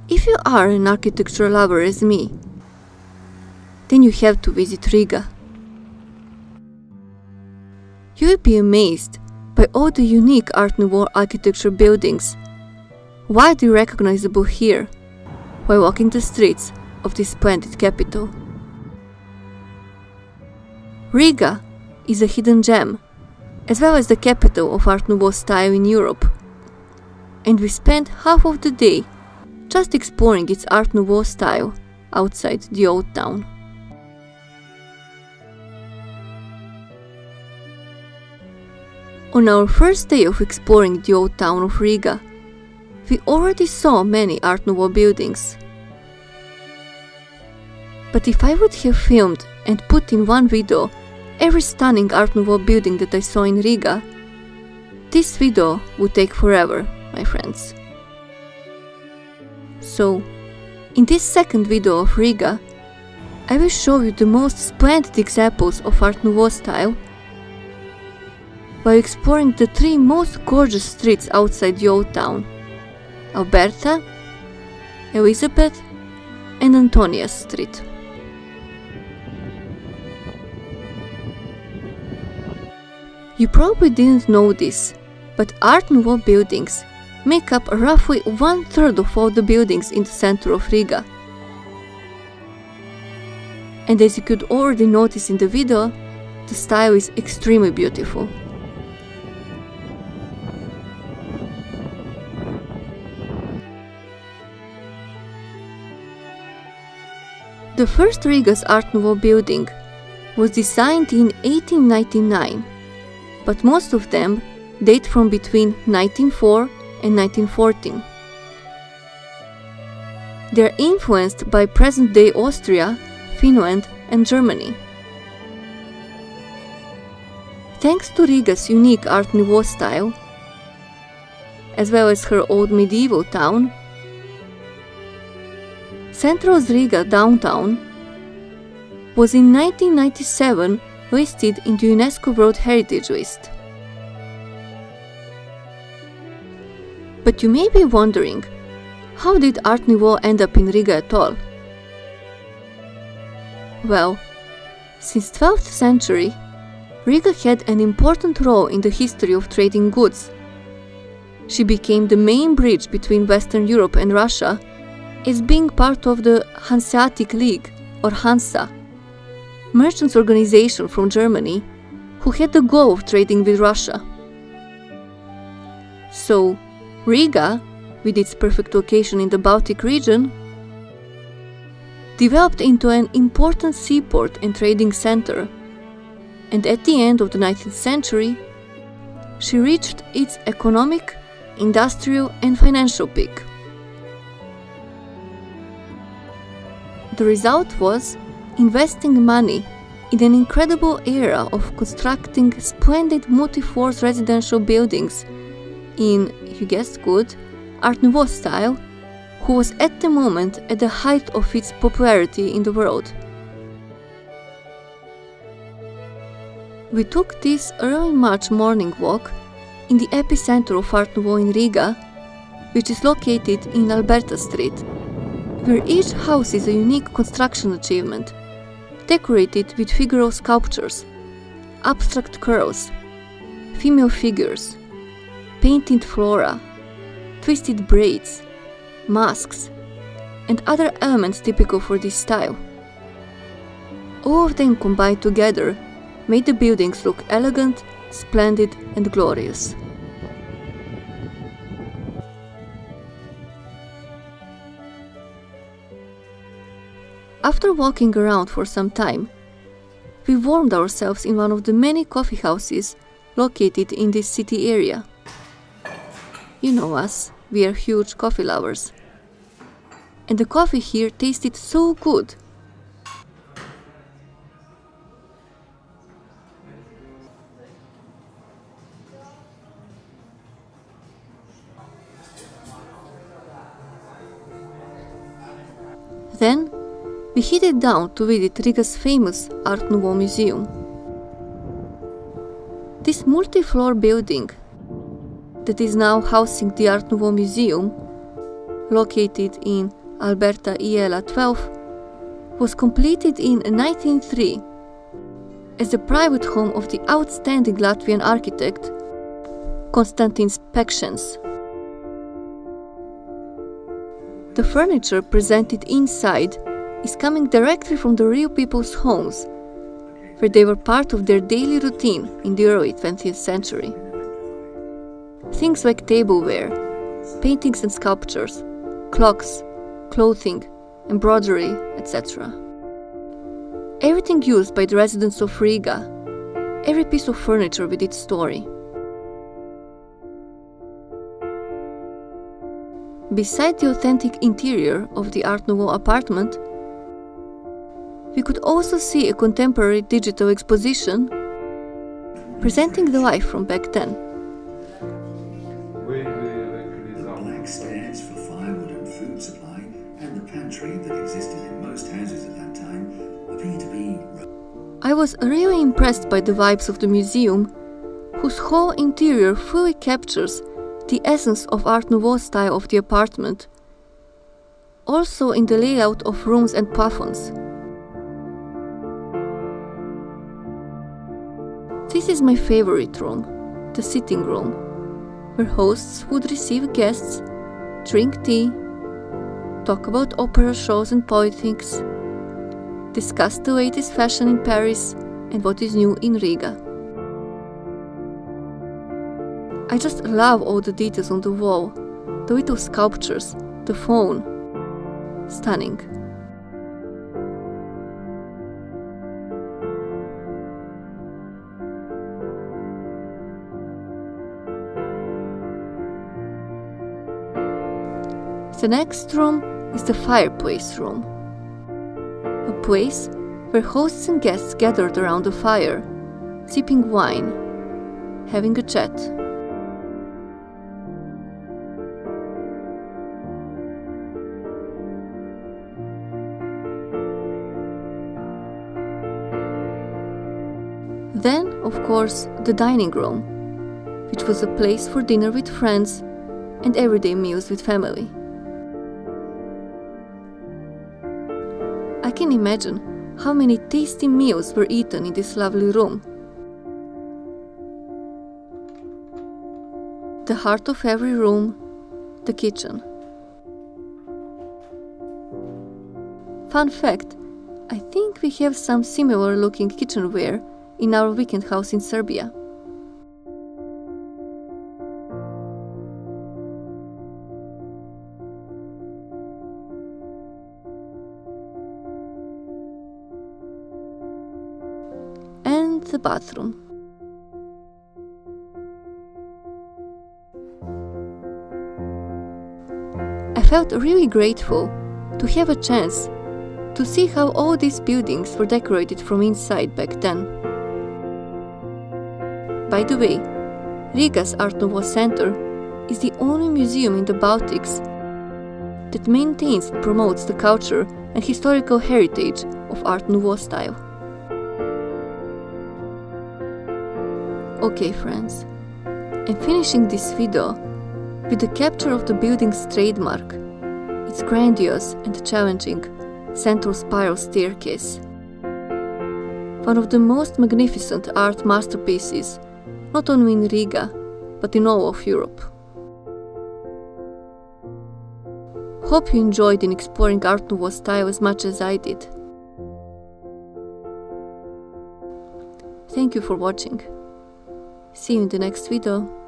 If you are an architecture lover as me, then you have to visit Riga. You will be amazed by all the unique Art Nouveau architecture buildings, widely recognizable here while walking the streets of this splendid capital. Riga is a hidden gem, as well as the capital of Art Nouveau style in Europe, and we spent half of the day just exploring its Art Nouveau style outside the Old Town. On our first day of exploring the Old Town of Riga, we already saw many Art Nouveau buildings. But if I would have filmed and put in one video every stunning Art Nouveau building that I saw in Riga, this video would take forever, my friends. So, in this second video of Riga, I will show you the most splendid examples of Art Nouveau style while exploring the three most gorgeous streets outside the Old Town: Alberta, Elizabeth, and Antonius Street. You probably didn't know this, but Art Nouveau buildings make up roughly 1/3 of all the buildings in the center of Riga. And as you could already notice in the video, the style is extremely beautiful. The first Riga's Art Nouveau building was designed in 1899, but most of them date from between 1904 and 1914. They are influenced by present-day Austria, Finland, and Germany. Thanks to Riga's unique Art Nouveau style, as well as her old medieval town, Central's Riga downtown was in 1997 listed in the UNESCO World Heritage List. But you may be wondering, how did Art Nouveau end up in Riga at all? Well, since 12th century, Riga had an important role in the history of trading goods. She became the main bridge between Western Europe and Russia, as being part of the Hanseatic League, or Hansa, merchants' organization from Germany, who had the goal of trading with Russia. So, Riga, with its perfect location in the Baltic region, developed into an important seaport and trading center, and at the end of the 19th century, she reached its economic, industrial, and financial peak. The result was investing money in an incredible era of constructing splendid multi-floor residential buildings in, you guessed good, Art Nouveau style, who was at the moment at the height of its popularity in the world. We took this early March morning walk in the epicenter of Art Nouveau in Riga, which is located in Alberta Street, where each house is a unique construction achievement, decorated with figural sculptures, abstract curls, female figures, painted flora, twisted braids, masks, and other elements typical for this style. All of them combined together made the buildings look elegant, splendid, and glorious. After walking around for some time, we warmed ourselves in one of the many coffee houses located in this city area. You know us, we are huge coffee lovers. And the coffee here tasted so good. Then, we headed down to visit Riga's famous Art Nouveau Museum. This multi-floor building, that is now housing the Art Nouveau Museum, located in Alberta Iela 12, was completed in 1903 as the private home of the outstanding Latvian architect Konstantins Pekšēns. The furniture presented inside is coming directly from the real people's homes, where they were part of their daily routine in the early 20th century. Things like tableware, paintings and sculptures, clocks, clothing, embroidery, etc. Everything used by the residents of Riga, every piece of furniture with its story. Beside the authentic interior of the Art Nouveau apartment, we could also see a contemporary digital exposition presenting the life from back then. The black stairs for firewood and food supply and the pantry that existed in most houses at that time appear to be... I was really impressed by the vibes of the museum, whose whole interior fully captures the essence of Art Nouveau style of the apartment, also in the layout of rooms and plafonds. This is my favorite room, the sitting room, where hosts would receive guests, drink tea, talk about opera shows and politics, discuss the latest fashion in Paris and what is new in Riga. I just love all the details on the wall, the little sculptures, the phone. Stunning. The next room is the fireplace room, a place where hosts and guests gathered around the fire, sipping wine, having a chat. Then, of course, the dining room, which was a place for dinner with friends and everyday meals with family. I can imagine how many tasty meals were eaten in this lovely room. The heart of every room, the kitchen. Fun fact, I think we have some similar looking kitchenware in our weekend house in Serbia. And the bathroom. I felt really grateful to have a chance to see how all these buildings were decorated from inside back then. By the way, Riga's Art Nouveau Center is the only museum in the Baltics that maintains and promotes the culture and historical heritage of Art Nouveau style. Okay friends, I'm finishing this video with the capture of the building's trademark, its grandiose and challenging central spiral staircase. One of the most magnificent art masterpieces not only in Riga, but in all of Europe. Hope you enjoyed in exploring Art Nouveau style as much as I did. Thank you for watching. See you in the next video.